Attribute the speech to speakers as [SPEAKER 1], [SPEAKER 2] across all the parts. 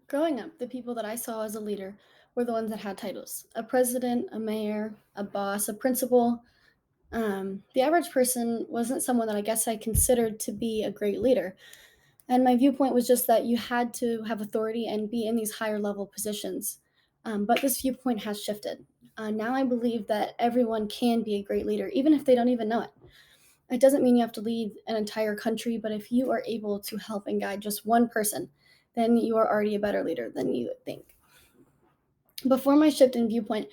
[SPEAKER 1] Growing up, the people that I saw as a leader were the ones that had titles: a president, a mayor, a boss, a principal. The average person wasn't someone that I guess I considered to be a great leader. And my viewpoint was just that you had to have authority and be in these higher level positions. But this viewpoint has shifted. Now I believe that everyone can be a great leader, even if they don't even know it. It doesn't mean you have to lead an entire country, but if you are able to help and guide just one person, then you are already a better leader than you think. Before my shift in viewpoint,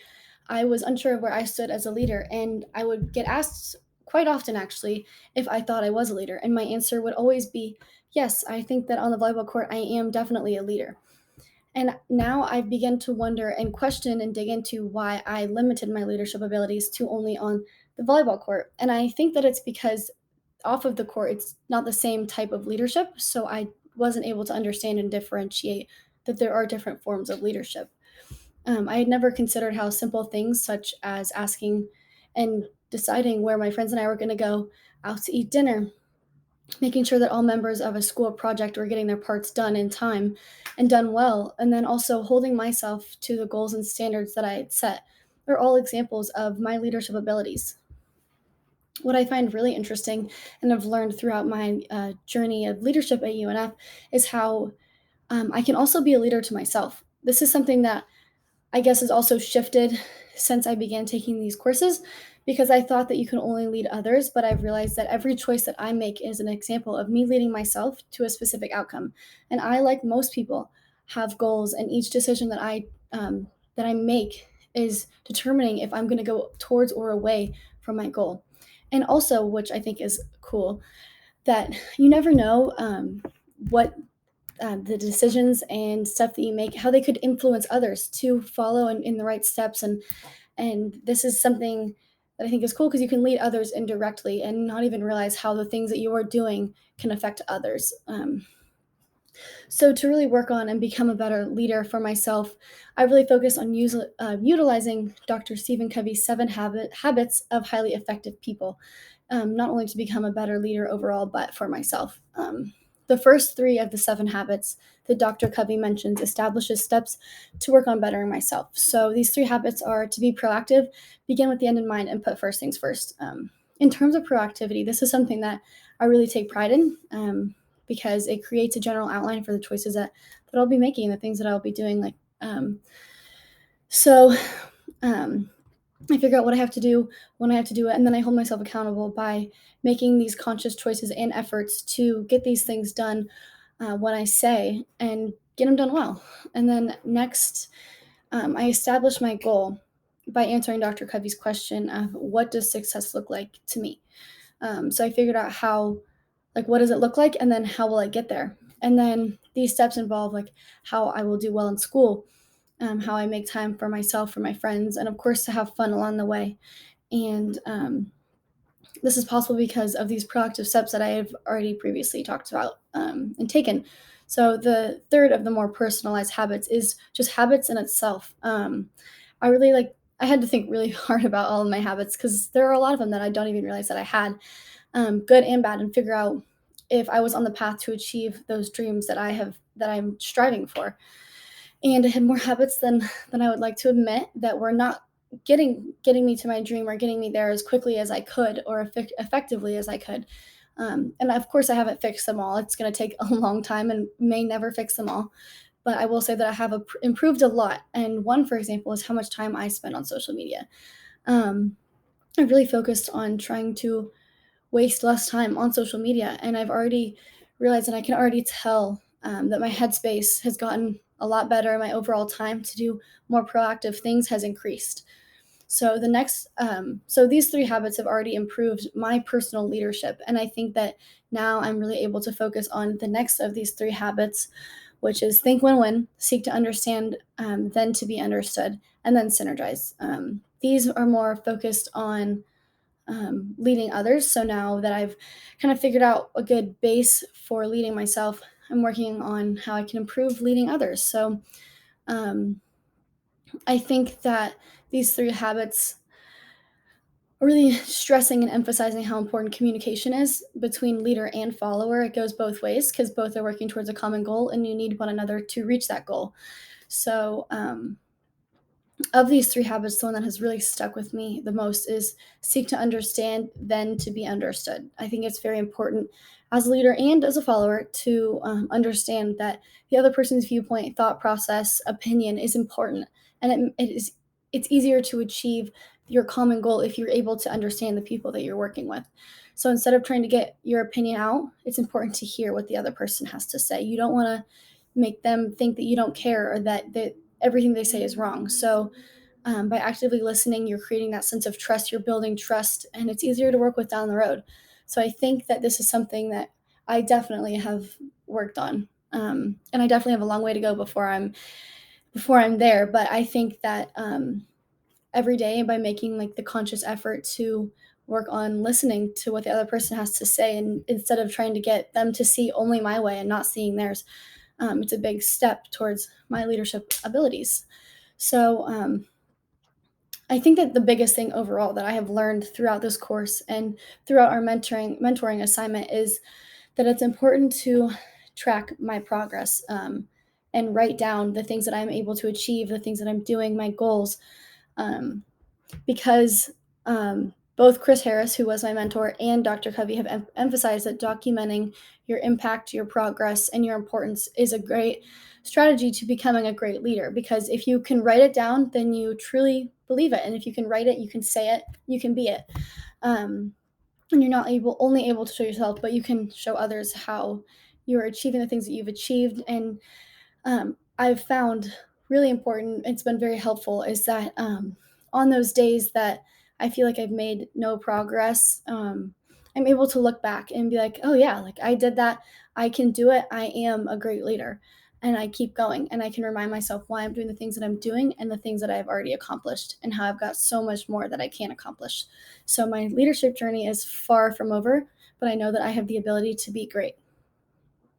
[SPEAKER 1] I was unsure of where I stood as a leader, and I would get asked quite often, actually, if I thought I was a leader. And my answer would always be, yes, I think that on the volleyball court, I am definitely a leader. And now I've begun to wonder and question and dig into why I limited my leadership abilities to only on the volleyball court. And I think that it's because off of the court, it's not the same type of leadership. So I wasn't able to understand and differentiate that there are different forms of leadership. I had never considered how simple things such as asking and deciding where my friends and I were going to go out to eat dinner, making sure that all members of a school project were getting their parts done in time and done well, and then also holding myself to the goals and standards that I had set are all examples of my leadership abilities. What I find really interesting and have learned throughout my journey of leadership at UNF is how I can also be a leader to myself. This is something that I guess has also shifted since I began taking these courses because I thought that you can only lead others, but I've realized that every choice that I make is an example of me leading myself to a specific outcome. And I, like most people, have goals, and each decision that I make is determining if I'm going to go towards or away from my goal. And also, which I think is cool, that you never know what the decisions and stuff that you make, how they could influence others to follow in the right steps. And this is something that I think is cool because you can lead others indirectly and not even realize how the things that you are doing can affect others. So to really work on and become a better leader for myself, I really focus on utilizing Dr. Stephen Covey's habits of highly effective people, not only to become a better leader overall, but for myself. The first three of the seven habits that Dr. Covey mentions establishes steps to work on bettering myself. So these three habits are to be proactive, begin with the end in mind, and put first things first. In terms of proactivity, this is something that I really take pride in. Because it creates a general outline for the choices that I'll be making, the things that I'll be doing. So um, I figure out what I have to do when I have to do it, and then I hold myself accountable by making these conscious choices and efforts to get these things done when I say and get them done well. And then next, I establish my goal by answering Dr. Covey's question of what does success look like to me. So I figured out how, like, what does it look like, and then how will I get there? And then these steps involve like how I will do well in school, how I make time for myself, for my friends, and of course to have fun along the way. And this is possible because of these proactive steps that I have already previously talked about and taken. So the third of the more personalized habits is just habits in itself. I really like. I had to think really hard about all of my habits because there are a lot of them that I don't even realize that I had, good and bad, and figure out if I was on the path to achieve those dreams that I'm striving for. And I had more habits than I would like to admit that were not getting me to my dream or getting me there as quickly as I could or effectively as I could. And of course, I haven't fixed them all. It's going to take a long time and may never fix them all. But I will say that I have improved a lot. And one, for example, is how much time I spend on social media. Um, I've really focused on trying to waste less time on social media. And I've already realized, and I can already tell that my headspace has gotten a lot better. My overall time to do more proactive things has increased. So these three habits have already improved my personal leadership. And I think that now I'm really able to focus on the next of these three habits, which is think win win, seek to understand, then to be understood, and then synergize. These are more focused on leading others. So now that I've kind of figured out a good base for leading myself, I'm working on how I can improve leading others. So um, I think that these three habits really stressing and emphasizing how important communication is between leader and follower. It goes both ways because both are working towards a common goal and you need one another to reach that goal. So, of these three habits, the one that has really stuck with me the most is seek to understand, then to be understood. I think it's very important as a leader and as a follower to understand that the other person's viewpoint, thought process, opinion is important, and it's easier to achieve your common goal if you're able to understand the people that you're working with. So instead of trying to get your opinion out, it's important to hear what the other person has to say. You don't want to make them think that you don't care or that everything they say is wrong. So by actively listening, you're creating that sense of trust, you're building trust, and it's easier to work with down the road. So I think that this is something that I definitely have worked on. And I definitely have a long way to go before I'm there. But I think that every day by making like the conscious effort to work on listening to what the other person has to say, and instead of trying to get them to see only my way and not seeing theirs, it's a big step towards my leadership abilities. So I think that the biggest thing overall that I have learned throughout this course and throughout our mentoring assignment is that it's important to track my progress, and write down the things that I'm able to achieve, the things that I'm doing, my goals, um, because both Chris Harris, who was my mentor, and Dr. Covey have emphasized that documenting your impact, your progress, and your importance is a great strategy to becoming a great leader. Because if you can write it down, then you truly believe it, and if you can write it, you can say it, you can be it. Um, and you're not only able to show yourself, but you can show others how you're achieving the things that you've achieved. And I've found really important, it's been very helpful, is that on those days that I feel like I've made no progress, I'm able to look back and be like, oh, yeah, like I did that. I can do it. I am a great leader. And I keep going and I can remind myself why I'm doing the things that I'm doing and the things that I've already accomplished and how I've got so much more that I can accomplish. So my leadership journey is far from over, but I know that I have the ability to be great.